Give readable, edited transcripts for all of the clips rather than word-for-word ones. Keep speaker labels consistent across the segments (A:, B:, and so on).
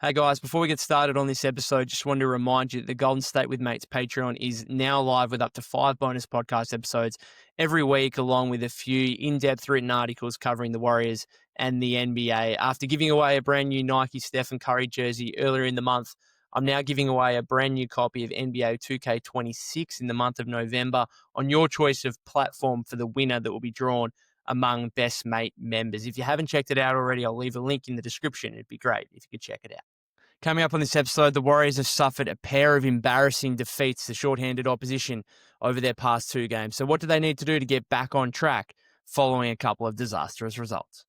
A: Hey guys, before we get started on this episode, just wanted to remind you that the Golden State with Mates Patreon is now live with up to 5 bonus podcast episodes every week, along with a few in-depth written articles covering the Warriors and the NBA. After giving away a brand new Nike Steph Curry jersey earlier in the month, I'm now giving away a brand new copy of NBA 2K26 in the month of November on your choice of platform for the winner that will be drawn among Best Mate members. If you haven't checked it out already, I'll leave a link in the description. It'd be great if you could check it out. Coming up on this episode, the Warriors have suffered a pair of embarrassing defeats to shorthanded opposition over their past 2 games. So what do they need to do to get back on track following a couple of disastrous results?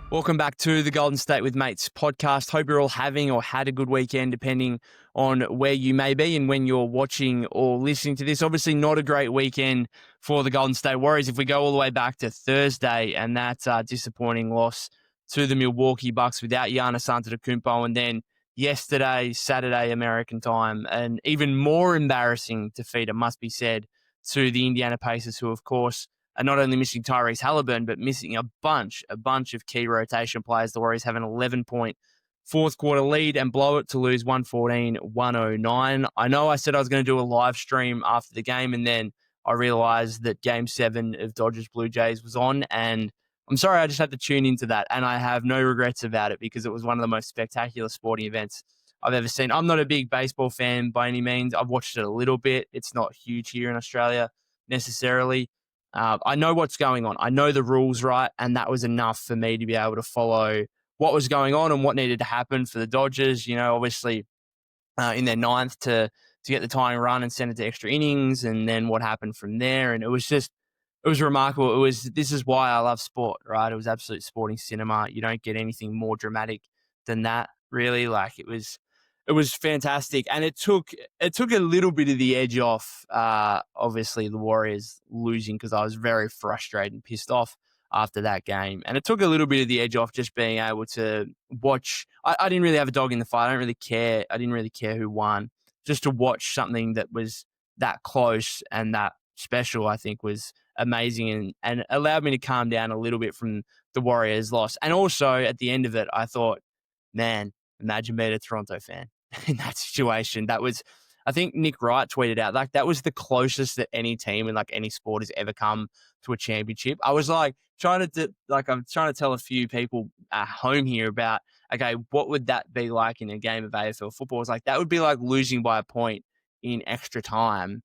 A: Welcome back to the Golden State with Mates podcast. Hope you're all having or had a good weekend, depending on where you may be and when you're watching or listening to this. Obviously, not a great weekend for the Golden State Warriors if we go all the way back to Thursday, and that's a disappointing loss to the Milwaukee Bucks without Giannis Antetokounmpo. And then yesterday, Saturday, American time, an even more embarrassing defeat, it must be said, to the Indiana Pacers, who, of course, are not only missing Tyrese Halliburton, but missing a bunch of key rotation players. The Warriors have an 11-point fourth quarter lead and blow it to lose 114-109. I know I said I was going to do a live stream after the game, and then I realized that Game 7 of Dodgers Blue Jays was on, and I'm sorry, I just had to tune into that, and I have no regrets about it because it was one of the most spectacular sporting events I've ever seen. I'm not a big baseball fan by any means. I've watched it a little bit. It's not huge here in Australia necessarily. I know what's going on. I know the rules, right? And that was enough for me to be able to follow what was going on and what needed to happen for the Dodgers. You know, obviously in their ninth to get the tying run and send it to extra innings, and then what happened from there. And it was remarkable. This is why I love sport, right? It was absolute sporting cinema. You don't get anything more dramatic than that, really. Like it was fantastic, and it took a little bit of the edge off. Obviously, the Warriors losing, because I was very frustrated and pissed off after that game, and it took a little bit of the edge off just being able to watch. I didn't really have a dog in the fight. I don't really care. I didn't really care who won. Just to watch something that was that close and that special, I think, was amazing and allowed me to calm down a little bit from the Warriors' loss. And also at the end of it, I thought, man, imagine being a Toronto fan in that situation. That was, I think Nick Wright tweeted out, like, that was the closest that any team in like any sport has ever come to a championship. I was like I'm trying to tell a few people at home here about, okay, what would that be like in a game of AFL football? It's like, that would be like losing by a point in extra time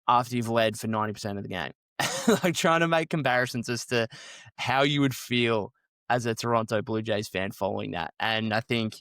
A: after you've led for 90% of the game. Like trying to make comparisons as to how you would feel as a Toronto Blue Jays fan following that. And I think,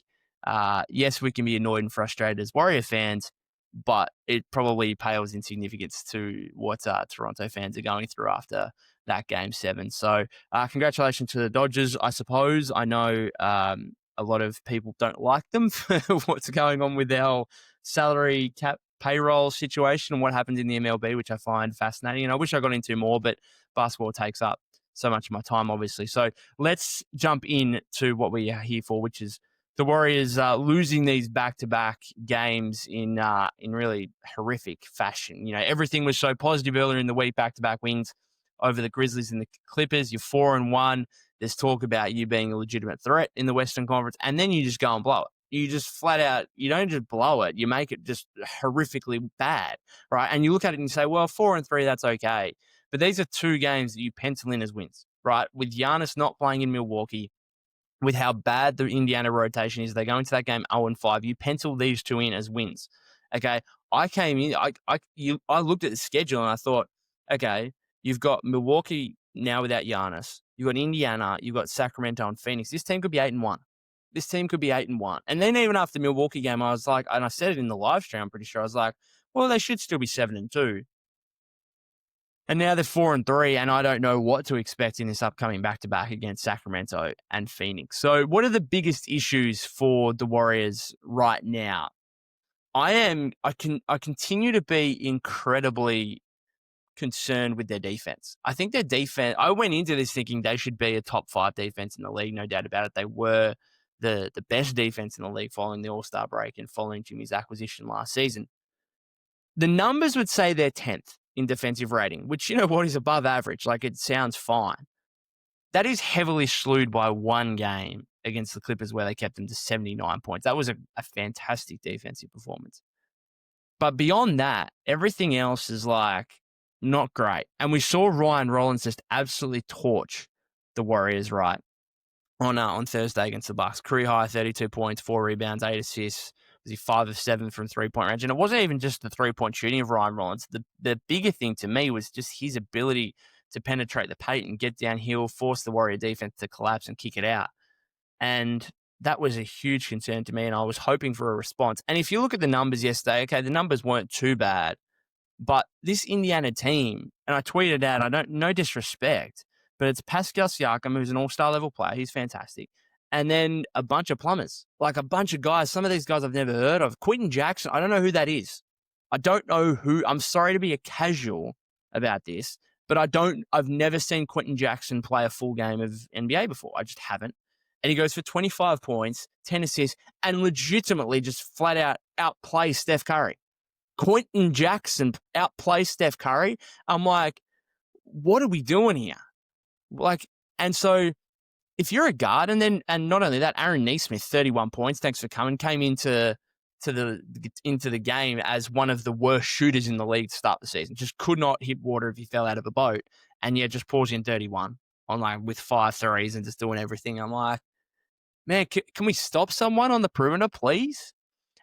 A: yes, we can be annoyed and frustrated as Warrior fans, but it probably pales in significance to what Toronto fans are going through after that Game 7. So congratulations to the Dodgers, I suppose. I know a lot of people don't like them for what's going on with their whole salary cap payroll situation and what happens in the MLB, which I find fascinating. And I wish I got into more, but basketball takes up so much of my time, obviously. So let's jump in to what we are here for, which is the Warriors losing these back-to-back games in really horrific fashion. You know, everything was so positive earlier in the week, back-to-back wins over the Grizzlies and the Clippers. You're 4-1. There's talk about you being a legitimate threat in the Western Conference, and then you just go and blow it. You just flat out, you don't just blow it, you make it just horrifically bad, right? And you look at it and you say, well, 4-3, that's okay. But these are 2 games that you pencil in as wins, right? With Giannis not playing in Milwaukee, with how bad the Indiana rotation is, they go into that game 0-5. You pencil these 2 in as wins, okay? I came in, I looked at the schedule and I thought, okay, you've got Milwaukee now without Giannis. You've got Indiana, you've got Sacramento and Phoenix. This team could be 8-1. This team could be 8-1. And then even after the Milwaukee game, I was like, and I said it in the live stream, I'm pretty sure, I was like, well, they should still be 7-2. And now they're 4-3, and I don't know what to expect in this upcoming back-to-back against Sacramento and Phoenix. So what are the biggest issues for the Warriors right now? I continue to be incredibly concerned with their defense. I think their defense, I went into this thinking they should be a top 5 defense in the league, no doubt about it. They were the best defense in the league following the All-Star break and following Jimmy's acquisition last season. The numbers would say they're 10th in defensive rating, which, you know what, is above average. Like, it sounds fine. That is heavily slewed by one game against the Clippers where they kept them to 79 points. That was a fantastic defensive performance. But beyond that, everything else is like not great. And we saw Ryan Rollins just absolutely torch the Warriors, right? On Thursday against the Bucks. Career high, 32 points, 4 rebounds, 8 assists. Was he 5 of 7 from three-point range? And it wasn't even just the three-point shooting of Ryan Rollins. The bigger thing to me was just his ability to penetrate the paint and get downhill, force the Warrior defense to collapse and kick it out. And that was a huge concern to me, and I was hoping for a response. And if you look at the numbers yesterday, okay, the numbers weren't too bad, but this Indiana team, and I tweeted out, no disrespect, but it's Pascal Siakam, who's an all-star level player. He's fantastic. And then a bunch of plumbers, like a bunch of guys. Some of these guys I've never heard of. Quentin Jackson, I don't know who that is. I don't know who. I'm sorry to be a casual about this, but I've never seen Quentin Jackson play a full game of NBA before. I just haven't. And he goes for 25 points, 10 assists, and legitimately just flat out outplays Steph Curry. Quentin Jackson outplays Steph Curry. I'm like, what are we doing here? Like, and so if you're a guard, and not only that, Aaron Nesmith, 31 points, thanks for coming, came into the game as one of the worst shooters in the league to start the season. Just could not hit water if he fell out of a boat, and just pours in 31 on with 5 threes and just doing everything. I'm like, man, can we stop someone on the perimeter, please?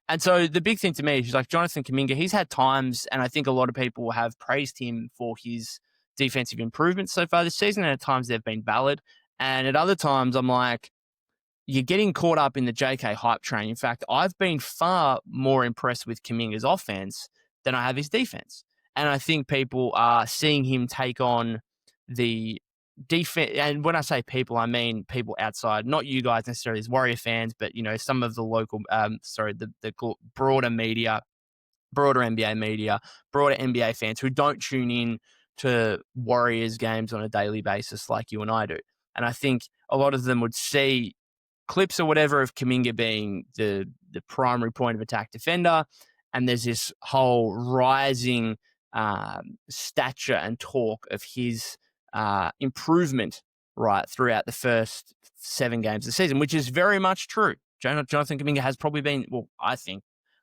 A: And so the big thing to me is like Jonathan Kuminga, he's had times, and I think a lot of people have praised him for his defensive improvements so far this season, and at times they've been valid. And at other times, I'm like, you're getting caught up in the JK hype train. In fact, I've been far more impressed with Kuminga's offense than I have his defense. And I think people are seeing him take on the defense. And when I say people, I mean people outside, not you guys necessarily as Warrior fans, but, some of the local, the broader media, broader NBA media, broader NBA fans who don't tune in to Warriors games on a daily basis like you and I do. And I think a lot of them would see clips or whatever of Kuminga being the primary point of attack defender, and there's this whole rising stature and talk of his improvement right throughout the first 7 games of the season, which is very much true. Jonathan Kuminga has probably been, well, I think,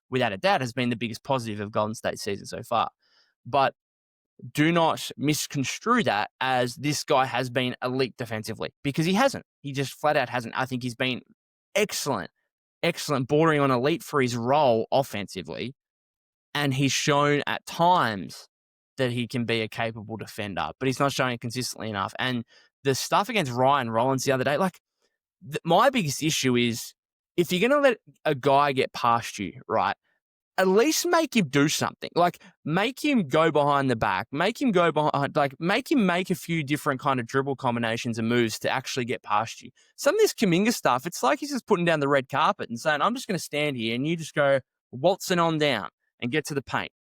A: without a doubt, has been the biggest positive of Golden State's season so far. But do not misconstrue that as this guy has been elite defensively, because he hasn't. He just flat out hasn't. I think he's been excellent, bordering on elite for his role offensively. And he's shown at times that he can be a capable defender, but he's not showing it consistently enough. And the stuff against Ryan Rollins the other day, my biggest issue is if you're going to let a guy get past you, right, at least make him do something. Make him go behind the back. Make him go behind, make him make a few different kind of dribble combinations and moves to actually get past you. Some of this Kuminga stuff, it's like he's just putting down the red carpet and saying, I'm just going to stand here and you just go waltzing on down and get to the paint,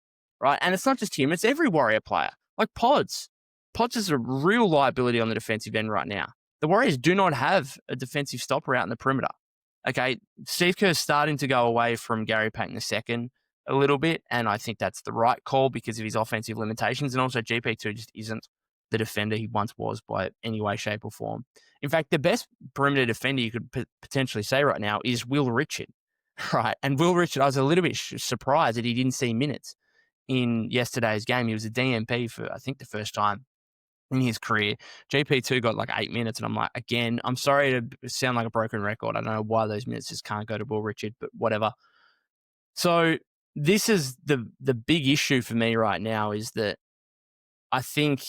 A: right? And it's not just him, it's every Warrior player. Like Pods. Pods is a real liability on the defensive end right now. The Warriors do not have a defensive stopper out in the perimeter. Okay, Steve Kerr's starting to go away from Gary Payton II a little bit, and I think that's the right call because of his offensive limitations, and also GP2 just isn't the defender he once was by any way, shape, or form. In fact, the best perimeter defender you could potentially say right now is Will Richard, right? And Will Richard, I was a little bit surprised that he didn't see minutes in yesterday's game. He was a DMP for, I think, the first time in his career. GP2 got 8 minutes, and I'm like, again, I'm sorry to sound like a broken record. I don't know why those minutes just can't go to Will Richard, but whatever. So this is the big issue for me right now is that I think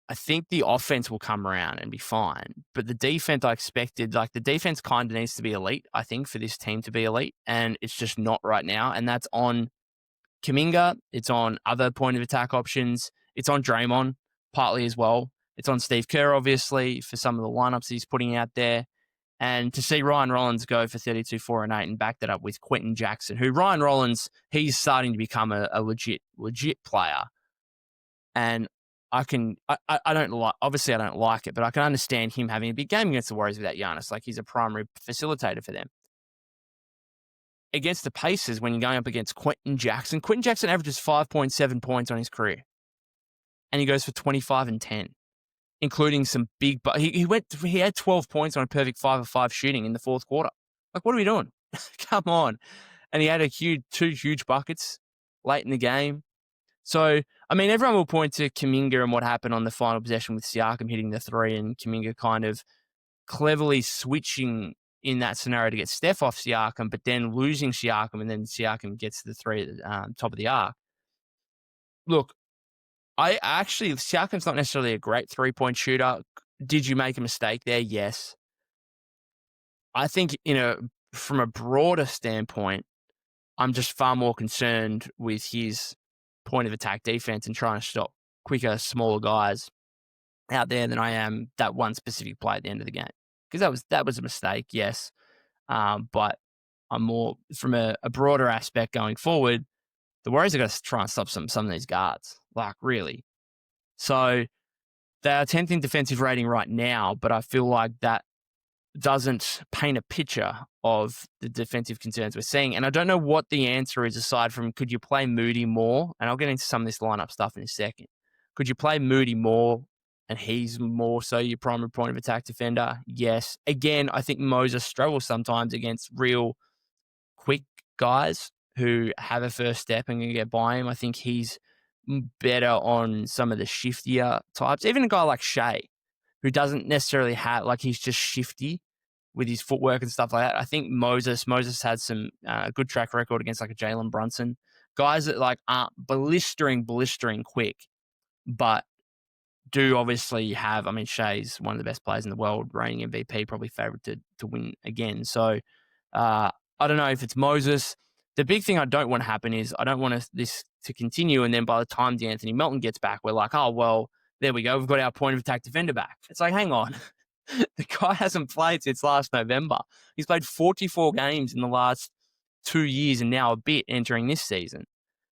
A: the offense will come around and be fine, but the defense I expected, the defense kind of needs to be elite, I think, for this team to be elite, and it's just not right now, and that's on Kuminga, it's on other point of attack options, it's on Draymond partly as well, it's on Steve Kerr, obviously, for some of the lineups he's putting out there. And to see Ryan Rollins go for 32, 4, and 8 and back that up with Quentin Jackson, who Ryan Rollins, he's starting to become a legit player. And I don't like it, but I can understand him having a big game against the Warriors without Giannis. He's a primary facilitator for them. Against the Pacers, when you're going up against Quentin Jackson averages 5.7 points on his career. and he goes for 25 and 10, including some big. But he had 12 points on a perfect 5 of 5 shooting in the fourth quarter. Like, what are we doing? Come on! And he had two huge buckets late in the game. So, I mean, everyone will point to Kuminga and what happened on the final possession with Siakam hitting the three and Kuminga kind of cleverly switching in that scenario to get Steph off Siakam, but then losing Siakam, and then Siakam gets the three at the top of the arc. Look, Siakam's not necessarily a great three-point shooter. Did you make a mistake there? Yes. I think, from a broader standpoint, I'm just far more concerned with his point of attack defense and trying to stop quicker, smaller guys out there than I am that one specific play at the end of the game. Because that was a mistake, yes. But I'm more from a broader aspect going forward. The Warriors are going to try and stop some of these guards, like really. So they are 10th in defensive rating right now, but I feel like that doesn't paint a picture of the defensive concerns we're seeing. And I don't know what the answer is aside from could you play Moody more? And I'll get into some of this lineup stuff in a second. Could you play Moody more and he's more so your primary point of attack defender? Yes. Again, I think Moses struggles sometimes against real quick guys who have a first step and can get by him. I think he's better on some of the shiftier types. Even a guy like Shea, who doesn't necessarily have, like, he's just shifty with his footwork and stuff like that. I think Moses had some good track record against like a Jalen Brunson. Guys that like aren't blistering quick, but do obviously have, I mean, Shea's one of the best players in the world, reigning MVP, probably favourite to win again. So I don't know if it's Moses. The big thing I don't want to happen is I don't want this to continue, and then by the time DeAnthony Melton gets back, we're like, oh, well, there we go. We've got our point of attack defender back. It's like, hang on. The guy hasn't played since last November. He's played 44 games in the last 2 years and now a bit entering this season.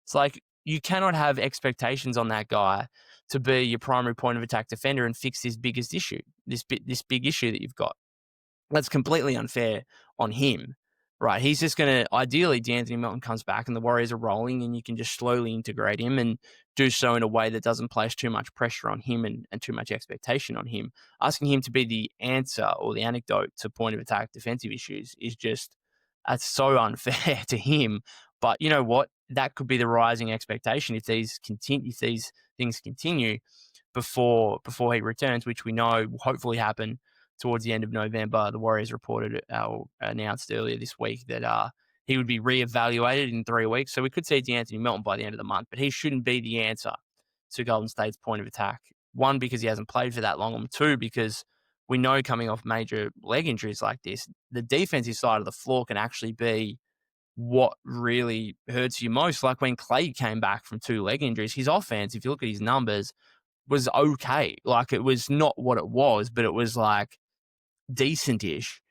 A: It's like you cannot have expectations on that guy to be your primary point of attack defender and fix this biggest issue, this big issue that you've got. That's completely unfair on him. Right, he's just going to, ideally, DeAnthony Melton comes back and the Warriors are rolling and you can just slowly integrate him and do so in a way that doesn't place too much pressure on him and too much expectation on him. Asking him to be the answer or the anecdote to point of attack defensive issues is just, that's so unfair to him. But you know what? That could be the rising expectation if these things continue before he returns, which we know will hopefully happen towards the end of November. The Warriors announced earlier this week that he would be reevaluated in 3 weeks. So we could see DeAnthony Melton by the end of the month, but he shouldn't be the answer to Golden State's point of attack. One, because he hasn't played for that long, and two, because we know coming off major leg injuries like this, the defensive side of the floor can actually be what really hurts you most. Like when Clay came back from 2 leg injuries, his offense, if you look at his numbers, was okay. Like it was not what it was, but it was like decent-ish.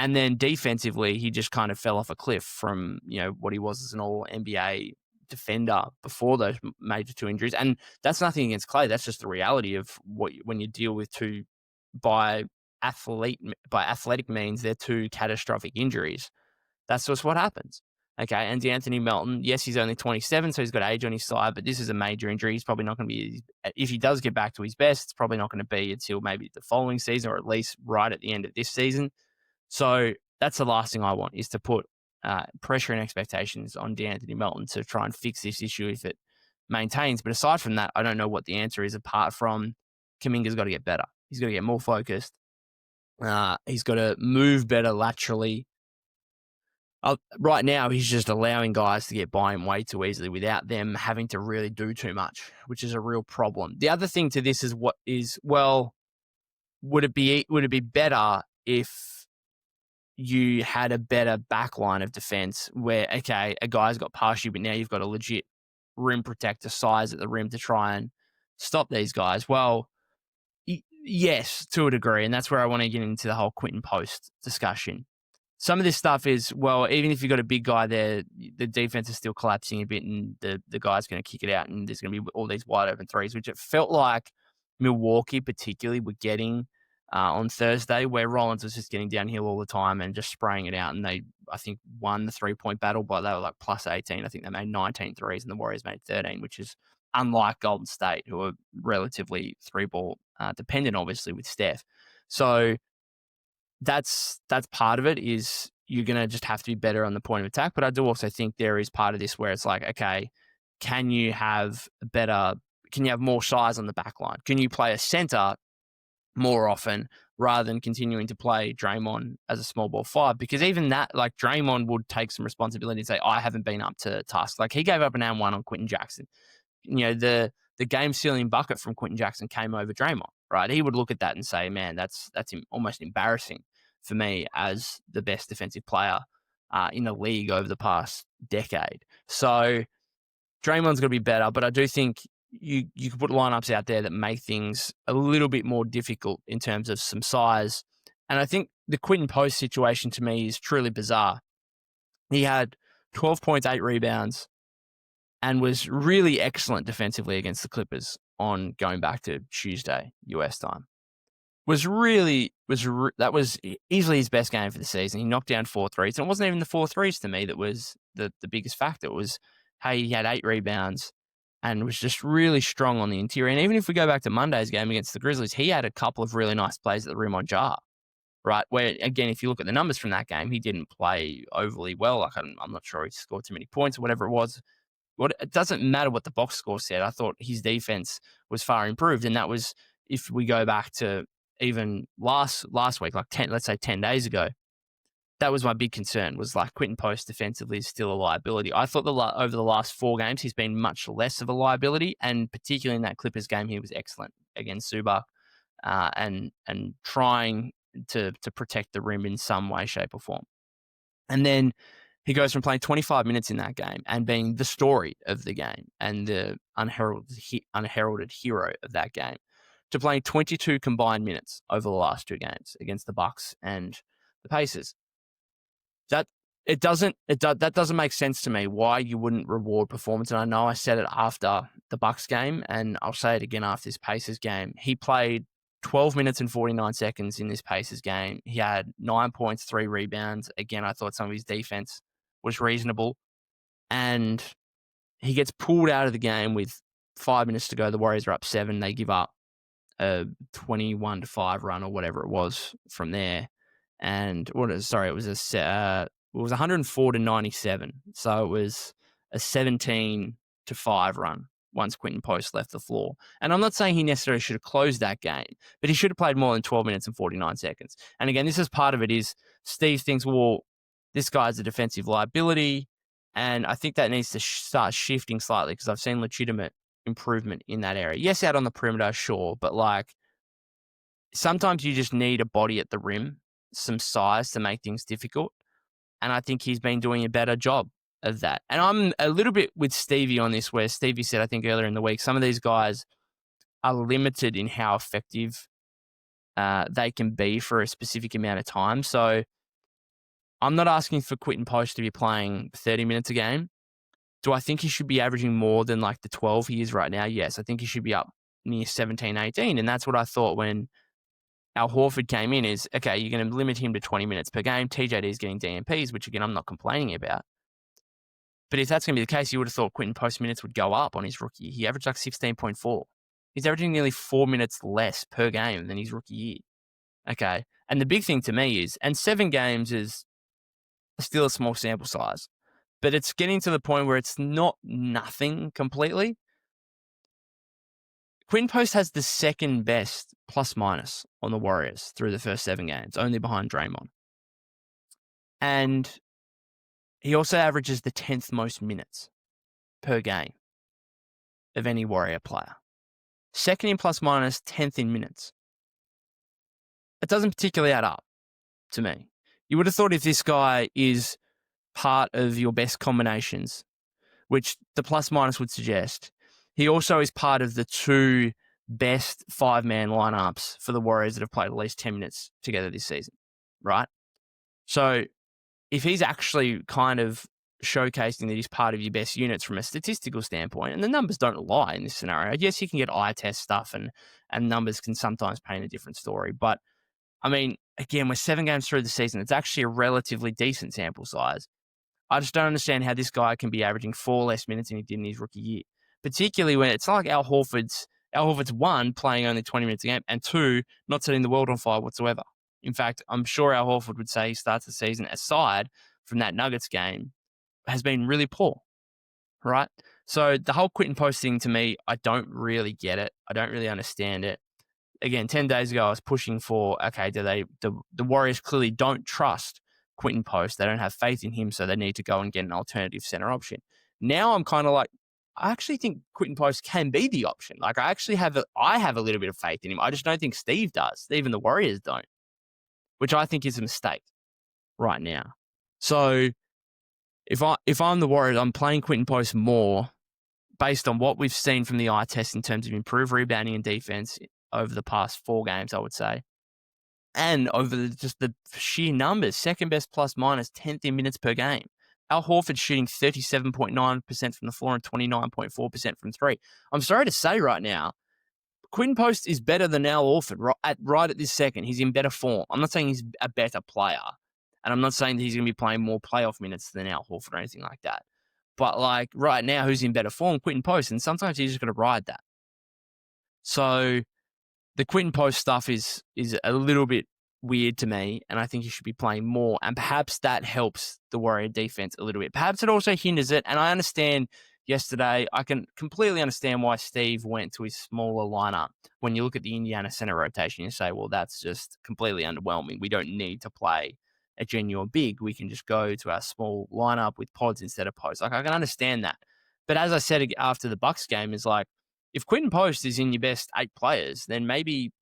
A: And then defensively, he just kind of fell off a cliff from, what he was as an all-NBA defender before those major 2 injuries. And that's nothing against Clay. That's just the reality of when you deal with two, by athletic means, they're 2 catastrophic injuries. That's just what happens. Okay, and DeAnthony Melton, yes, he's only 27, so he's got age on his side, but this is a major injury. He's probably not going to be, if he does get back to his best, it's probably not going to be until maybe the following season or at least right at the end of this season. So that's the last thing I want, is to put pressure and expectations on DeAnthony Melton to try and fix this issue if it maintains. But aside from that, I don't know what the answer is apart from Kuminga's got to get better. He's got to get more focused. He's got to move better laterally. Right now, he's just allowing guys to get by him way too easily without them having to really do too much, which is a real problem. The other thing to this is would it be better if you had a better backline of defense where, okay, a guy's got past you, but now you've got a legit rim protector size at the rim to try and stop these guys? Well, yes, to a degree, and that's where I want to get into the whole Quentin Post discussion. Some of this stuff is, well, even if you've got a big guy there, the defense is still collapsing a bit and the guy's going to kick it out and there's going to be all these wide open threes, which it felt like Milwaukee particularly were getting on Thursday, where Rollins was just getting downhill all the time and just spraying it out. And they, I think, won the 3-point battle, but they were like plus 18. I think they made 19 threes and the Warriors made 13, which is unlike Golden State, who are relatively three-ball dependent, obviously, with Steph. So that's part of it, is you're going to just have to be better on the point of attack. But I do also think there is part of this where it's like, okay, can you have more size on the back line? Can you play a center more often rather than continuing to play Draymond as a small ball five? Because even that, like, Draymond would take some responsibility and say, I haven't been up to task. Like, he gave up an and one on Quentin Jackson. The game sealing bucket from Quentin Jackson came over Draymond, right? He would look at that and say, man, that's almost embarrassing for me as the best defensive player in the league over the past decade. So Draymond's got to be better, but I do think you could put lineups out there that make things a little bit more difficult in terms of some size. And I think the Quentin Post situation to me is truly bizarre. He had 12 points, 8 rebounds, and was really excellent defensively against the Clippers on going back to Tuesday, US time. That was easily his best game for the season. He knocked down 4 threes, and it wasn't even the 4 threes to me that was the biggest factor. It was, hey, he had 8 rebounds and was just really strong on the interior. And even if we go back to Monday's game against the Grizzlies, he had a couple of really nice plays at the rim on jar, right? Where, again, if you look at the numbers from that game, he didn't play overly well. Like, I'm not sure he scored too many points or whatever it was. It doesn't matter what the box score said. I thought his defense was far improved, and that was, if we go back to even last week, like 10 days ago, that was my big concern, was like Quentin Post defensively is still a liability. I thought over the last 4 games, he's been much less of a liability, and particularly in that Clippers game, he was excellent against Zubac and trying to protect the rim in some way, shape, or form. And then he goes from playing 25 minutes in that game and being the story of the game and the unheralded hero of that game to playing 22 combined minutes over the last 2 games against the Bucks and the Pacers. That doesn't make sense to me why you wouldn't reward performance. And I know I said it after the Bucks game, and I'll say it again after this Pacers game. He played 12 minutes and 49 seconds in this Pacers game. He had 9 points, 3 rebounds. Again, I thought some of his defense was reasonable. And he gets pulled out of the game with 5 minutes to go. The Warriors are up 7. They give up a 21-5 run or whatever it was from there. And it was 104-97. So it was a 17-5 run once Quentin Post left the floor. And I'm not saying he necessarily should have closed that game, but he should have played more than 12 minutes and 49 seconds. And again, this is part of it, is Steve thinks, well, this guy's a defensive liability. And I think that needs to start shifting slightly, because I've seen legitimate improvement in that area. Yes, out on the perimeter, sure, but like sometimes you just need a body at the rim, some size to make things difficult. And I think he's been doing a better job of that. And I'm a little bit with Stevie on this, where Stevie said, I think earlier in the week, some of these guys are limited in how effective they can be for a specific amount of time. So I'm not asking for Quentin Post to be playing 30 minutes a game. Do I think he should be averaging more than like the 12 he is right now? Yes, I think he should be up near 17, 18. And that's what I thought when Al Horford came in, is, okay, you're going to limit him to 20 minutes per game. TJD is getting DMPs, which, again, I'm not complaining about. But if that's going to be the case, you would have thought Quentin Post minutes would go up on his rookie. He averaged like 16.4. He's averaging nearly 4 minutes less per game than his rookie year. Okay. And the big thing to me is, and 7 games is still a small sample size, but it's getting to the point where it's not nothing completely. Quentin Post has the second best plus minus on the Warriors through the first 7 games, only behind Draymond. And he also averages the 10th most minutes per game of any Warrior player. Second in plus minus, 10th in minutes. It doesn't particularly add up to me. You would have thought if this guy is part of your best combinations, which the plus minus would suggest, he also is part of the 2 best 5-man lineups for the Warriors that have played at least 10 minutes together this season, right? So if he's actually kind of showcasing that he's part of your best units from a statistical standpoint, and the numbers don't lie in this scenario. Yes, you can get eye test stuff, and numbers can sometimes paint a different story. But, I mean, again, we're 7 games through the season. It's actually a relatively decent sample size. I just don't understand how this guy can be averaging 4 less minutes than he did in his rookie year. particularly when it's not like Al Horford's, one, playing only 20 minutes a game, and two, not setting the world on fire whatsoever. In fact, I'm sure Al Horford would say he starts the season, aside from that Nuggets game, has been really poor, right? So the whole Quentin Post thing, to me, I don't really get it. I don't really understand it. Again, 10 days ago, I was pushing for, okay, the Warriors clearly don't trust Quentin Post. They don't have faith in him, so they need to go and get an alternative center option. Now I'm kind of like, I actually think Quentin Post can be the option. Like, I have a little bit of faith in him. I just don't think Steve does. Even the Warriors don't, which I think is a mistake right now. So if I'm the Warriors, I'm playing Quentin Post more based on what we've seen from the eye test in terms of improved rebounding and defense over the past 4 games, I would say. And over just the sheer numbers, second best plus minus, 10th in minutes per game. Al Horford shooting 37.9% from the floor and 29.4% from three. I'm sorry to say right now, Quentin Post is better than Al Horford right at this second. He's in better form. I'm not saying he's a better player, and I'm not saying that he's going to be playing more playoff minutes than Al Horford or anything like that. But like right now, who's in better form? Quentin Post, and sometimes he's just got to ride that. So the Quentin Post stuff is a little bit weird to me, and I think he should be playing more, and perhaps that helps the Warrior defense a little bit. Perhaps it also hinders it, and I understand yesterday, I can completely understand why Steve went to his smaller lineup. When you look at the Indiana center rotation, you say, well, that's just completely underwhelming. We don't need to play a genuine big. We can just go to our small lineup with pods instead of posts. Like, I can understand that. But as I said after the Bucks game, is like, if Quentin Post is in your best 8 players, then maybe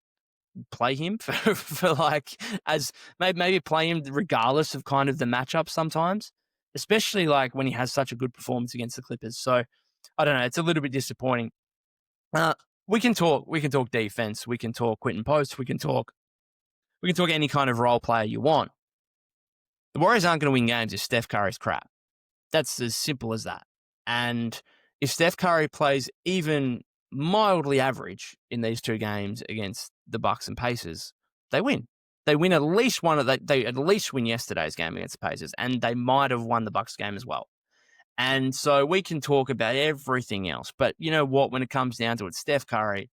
A: play him for like, as maybe play him regardless of kind of the matchup sometimes, especially like when he has such a good performance against the Clippers. So I don't know, it's a little bit disappointing. We can talk defense, we can talk Quentin Post, we can talk any kind of role player you want. The Warriors aren't going to win games if Steph Curry's crap. That's as simple as that. And if Steph Curry plays even mildly average in these 2 games against the Bucks and Pacers, they win. They win at least one. They at least win yesterday's game against the Pacers, and they might have won the Bucks game as well. And so we can talk about everything else, but you know what? When it comes down to it, Steph Curry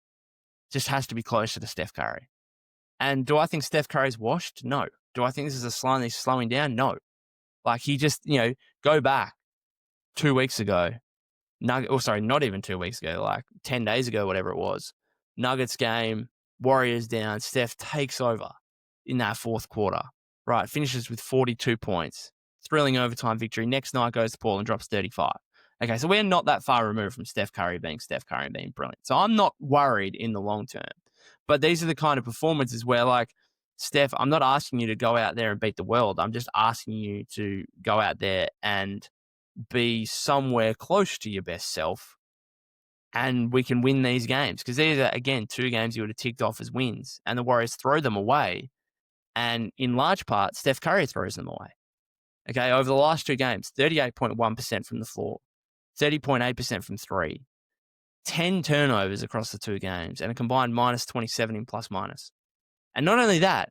A: just has to be closer to Steph Curry. And do I think Steph Curry's washed? No. Do I think this is a sign he's slowing down? No. Like, he just, go back 2 weeks ago. Not even 2 weeks ago, like 10 days ago, whatever it was. Nuggets game, Warriors down, Steph takes over in that fourth quarter, right? Finishes with 42 points, thrilling overtime victory. Next night goes to Paul and drops 35. Okay, so we're not that far removed from Steph Curry being Steph Curry and being brilliant. So I'm not worried in the long term. But these are the kind of performances where, like, Steph, I'm not asking you to go out there and beat the world. I'm just asking you to go out there and be somewhere close to your best self, and we can win these games. Because these are, again, 2 games you would have ticked off as wins, and the Warriors throw them away. And in large part, Steph Curry throws them away. Okay, over the last 2 games, 38.1% from the floor, 30.8% from three, 10 turnovers across the 2 games, and a combined minus 27 in plus minus. And not only that,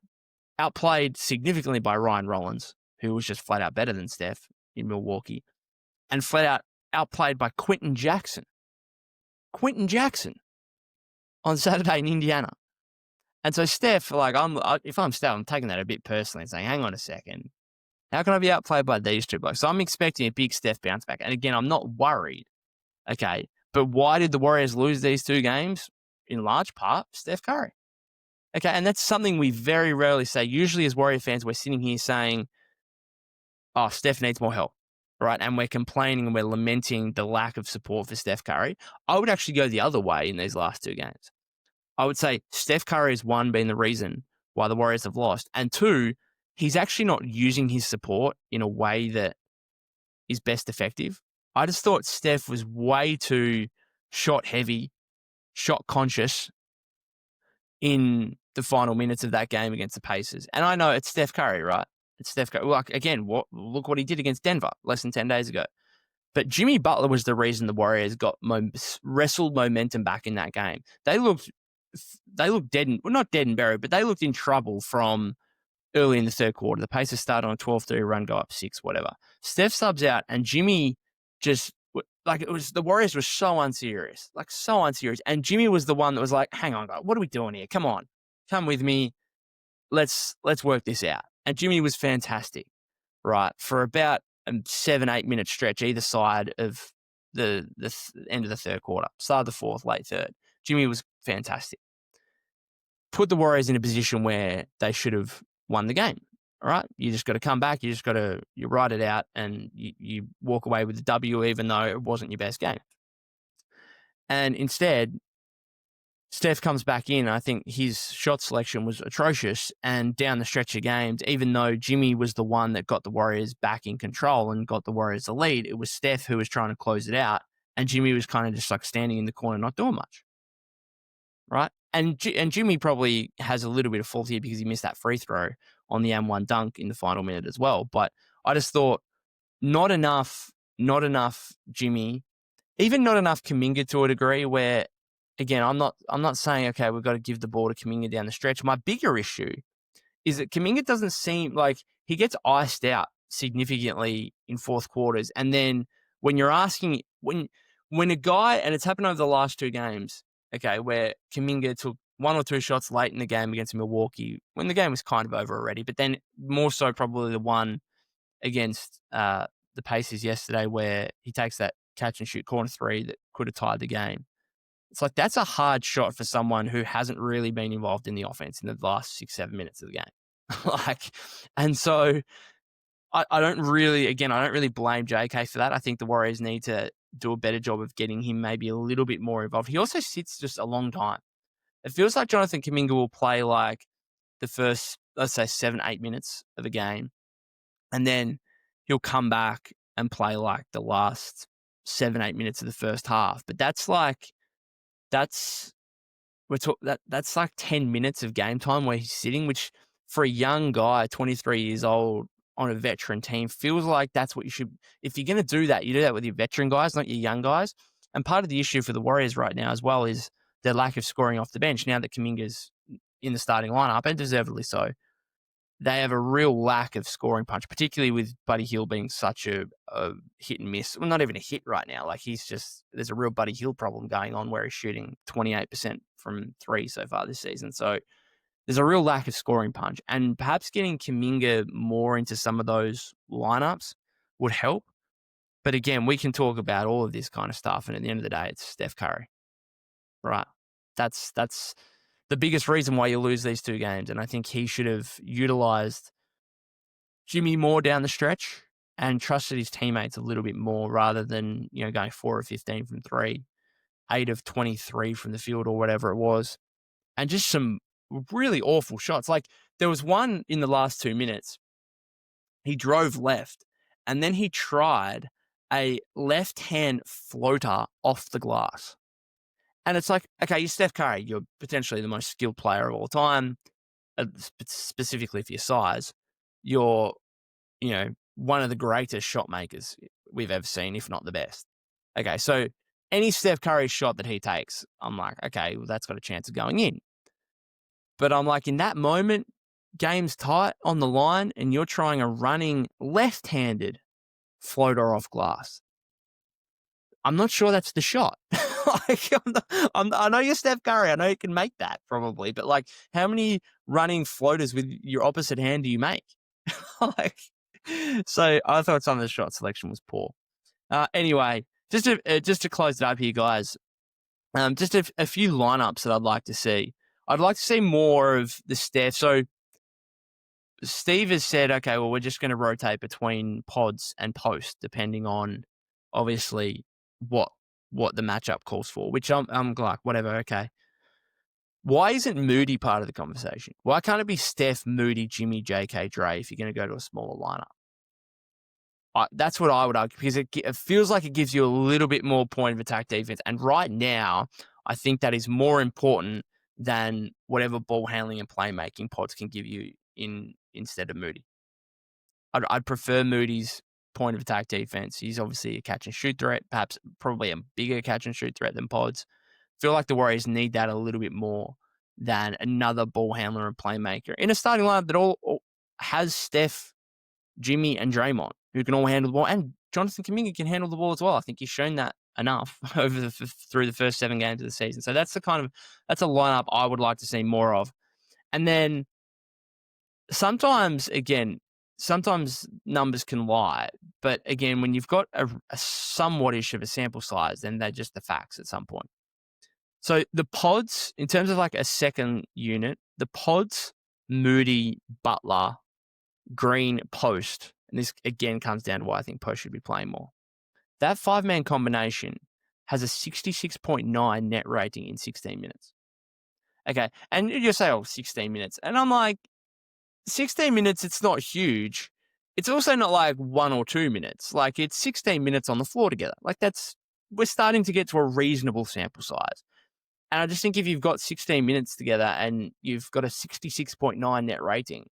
A: outplayed significantly by Ryan Rollins, who was just flat out better than Steph in Milwaukee, and flat out outplayed by Quentin Jackson on Saturday in Indiana. And so Steph, like, if I'm Steph, I'm taking that a bit personally and saying, hang on a second, how can I be outplayed by these 2 blokes? So I'm expecting a big Steph bounce back. And again, I'm not worried. Okay, but why did the Warriors lose these 2 games? In large part, Steph Curry. Okay, and that's something we very rarely say. Usually as Warrior fans, we're sitting here saying, oh, Steph needs more help, right? And we're complaining and we're lamenting the lack of support for Steph Curry. I would actually go the other way in these last 2 games. I would say Steph Curry has, 1, been the reason why the Warriors have lost, and 2, he's actually not using his support in a way that is best effective. I just thought Steph was way too shot heavy, shot conscious in the final minutes of that game against the Pacers. And I know it's Steph Curry, right? It's Steph Curry. Like, again, look what he did against Denver less than 10 days ago. But Jimmy Butler was the reason the Warriors got wrestled momentum back in that game. They looked dead, not dead and buried, but they looked in trouble from early in the third quarter. The Pacers started on a 12-3 run, go up 6, whatever. Steph subs out, and Jimmy just, like it was the Warriors were so unserious, like so unserious. And Jimmy was the one that was like, hang on, guys, what are we doing here? Come on, come with me. Let's work this out. And Jimmy was fantastic, right? For about a 7-8 minute stretch either side of the end of the third quarter, start of the fourth, late third. Jimmy was fantastic. Put the Warriors in a position where they should have won the game. All right, you just got to come back. You just got to ride it out, and you walk away with the W, even though it wasn't your best game. And instead, Steph comes back in. I think his shot selection was atrocious. And down the stretch of games, even though Jimmy was the one that got the Warriors back in control and got the Warriors the lead, it was Steph who was trying to close it out. And Jimmy was kind of just like standing in the corner, not doing much. Right? And Jimmy probably has a little bit of fault here because he missed that free throw on the M1 dunk in the final minute as well. But I just thought not enough Jimmy, even not enough Kuminga to a degree where, again, I'm not saying, okay, we've got to give the ball to Kuminga down the stretch. My bigger issue is that Kuminga doesn't seem like he gets iced out significantly in fourth quarters. And then when you're asking, when a guy, and it's happened over the last two games, okay, where Kuminga took one or two shots late in the game against Milwaukee when the game was kind of over already, but then more so probably the one against the Pacers yesterday where he takes that catch and shoot corner three that could have tied the game. It's like that's a hard shot for someone who hasn't really been involved in the offense in the last 6-7 minutes of the game. And so I don't really blame JK for that. I think the Warriors need to do a better job of getting him maybe a little bit more involved. He also sits just a long time. It feels like Jonathan Kuminga will play like the first, let's say, 7-8 minutes of a game, and then he'll come back and play like the last 7-8 minutes of the first half. But that's like 10 minutes of game time where he's sitting, which for a young guy, 23 years old, on a veteran team, feels like that's what you should. If you're going to do that, you do that with your veteran guys, not your young guys. And part of the issue for the Warriors right now as well is their lack of scoring off the bench. Now that Kuminga's in the starting lineup, and deservedly so, they have a real lack of scoring punch, particularly with Buddy Hield being such a hit and miss. Well, not even a hit right now. Like there's a real Buddy Hield problem going on where he's shooting 28% from three so far this season. So there's a real lack of scoring punch, and perhaps getting Kuminga more into some of those lineups would help. But again, we can talk about all of this kind of stuff, and at the end of the day, it's Steph Curry, right? That's the biggest reason why you lose these two games, and I think he should have utilized Jimmy more down the stretch and trusted his teammates a little bit more rather than going 4 of 15 from three, 8 of 23 from the field or whatever it was, and just some really awful shots. Like there was one in the last 2 minutes. He drove left and then he tried a left-hand floater off the glass. And it's like, okay, you're Steph Curry. You're potentially the most skilled player of all time, specifically for your size. You're, one of the greatest shot makers we've ever seen, if not the best. Okay, so any Steph Curry shot that he takes, I'm like, okay, well, that's got a chance of going in. But I'm like, in that moment, game's tight on the line, and you're trying a running left-handed floater off glass. I'm not sure that's the shot. I know you're Steph Curry. I know you can make that probably, but like, how many running floaters with your opposite hand do you make? So I thought some of the shot selection was poor. Anyway, just to close it up here, guys. Just a few lineups that I'd like to see. I'd like to see more of the Steph. So Steve has said, okay, well, we're just going to rotate between pods and post, depending on obviously what the matchup calls for, which I'm like, whatever, okay. Why isn't Moody part of the conversation? Why can't it be Steph, Moody, Jimmy, JK, Dre if you're going to go to a smaller lineup? That's what I would argue, because it feels like it gives you a little bit more point of attack defense. And right now, I think that is more important than whatever ball handling and playmaking pods can give you instead of Moody. I'd prefer Moody's point of attack defense. He's obviously a catch and shoot threat, perhaps probably a bigger catch and shoot threat than pods. Feel like the Warriors need that a little bit more than another ball handler and playmaker in a starting lineup that all has Steph, Jimmy, and Draymond, who can all handle the ball, and Jonathan Kuminga can handle the ball as well. I think he's shown that enough through the first 7 games of the season. So that's a lineup I would like to see more of. And then sometimes numbers can lie, but again, when you've got a somewhat-ish of a sample size, then they're just the facts at some point. So the pods, in terms of like a second unit, the pods, Moody, Butler, Green, Post, and this again comes down to why I think Post should be playing more. That 5-man combination has a 66.9 net rating in 16 minutes. Okay, and you say, 16 minutes. And I'm like, 16 minutes, it's not huge. It's also not like 1 or 2 minutes. Like, it's 16 minutes on the floor together. Like, we're starting to get to a reasonable sample size. And I just think if you've got 16 minutes together and you've got a 66.9 net rating,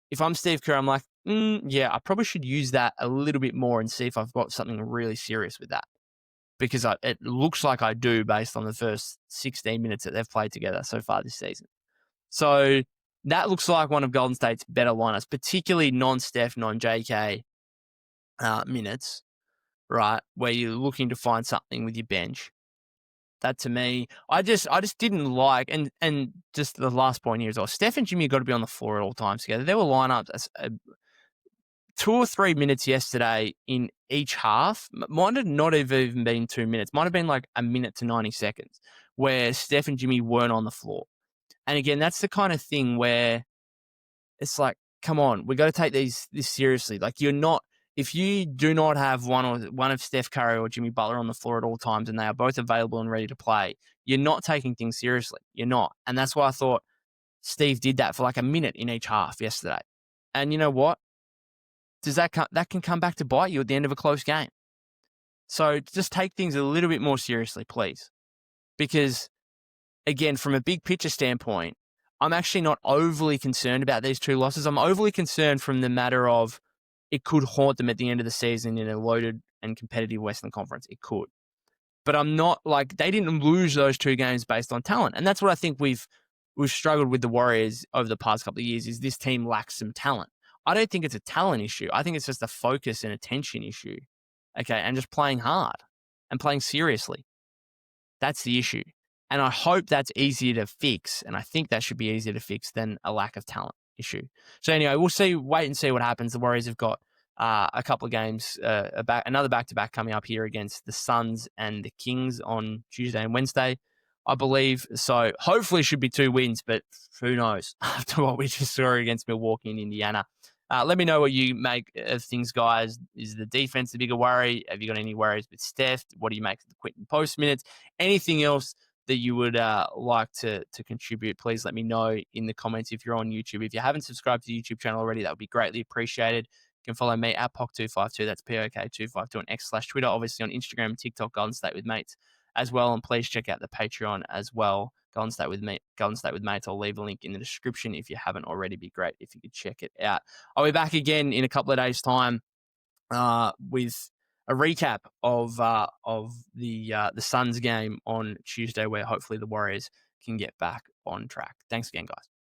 A: if I'm Steve Kerr, I'm like, yeah, I probably should use that a little bit more and see if I've got something really serious with that. Because it looks like I do based on the first 16 minutes that they've played together so far this season. So that looks like one of Golden State's better lineups, particularly non-Steph, non-JK minutes, right, where you're looking to find something with your bench. That to me, I just didn't like, and just the last point here is, Steph and Jimmy got to be on the floor at all times together. There were lineups 2 or 3 minutes yesterday in each half. Might have not have even been 2 minutes. Might have been like a minute to 90 seconds where Steph and Jimmy weren't on the floor. And again, that's the kind of thing where it's like, come on, we got to take this seriously. Like, if you do not have one of Steph Curry or Jimmy Butler on the floor at all times and they are both available and ready to play, you're not taking things seriously. You're not. And that's why I thought Steve did that for like a minute in each half yesterday. And you know what? That can come back to bite you at the end of a close game. So just take things a little bit more seriously, please. Because, again, from a big picture standpoint, I'm actually not overly concerned about these 2 losses. I'm overly concerned from the matter of it could haunt them at the end of the season in a loaded and competitive Western Conference. It could. But I'm not like, they didn't lose those 2 games based on talent. And that's what I think we've struggled with the Warriors over the past couple of years, is this team lacks some talent. I don't think it's a talent issue. I think it's just a focus and attention issue. Okay, and just playing hard and playing seriously. That's the issue. And I hope that's easier to fix. And I think that should be easier to fix than a lack of talent issue. So anyway, wait and see what happens. The Warriors have got a couple of games, another back-to-back coming up here against the Suns and the Kings on Tuesday and Wednesday, I believe. So hopefully it should be 2 wins, but who knows after what we just saw against Milwaukee and Indiana. Let me know what you make of things, guys. Is the defense the bigger worry? Have you got any worries with Steph? What do you make of the Quentin Post minutes? Anything else that you would like to contribute, please let me know in the comments if you're on YouTube. If you haven't subscribed to the YouTube channel already, that would be greatly appreciated. You can follow me at POC252. That's POK252 on X/Twitter, obviously on Instagram and TikTok, Golden State with Mates as well. And please check out the Patreon as well, Golden State with Mates. I'll leave a link in the description if you haven't already. Be great if you could check it out. I'll be back again in a couple of days' time with a recap of the Suns game on Tuesday, where hopefully the Warriors can get back on track. Thanks again, guys.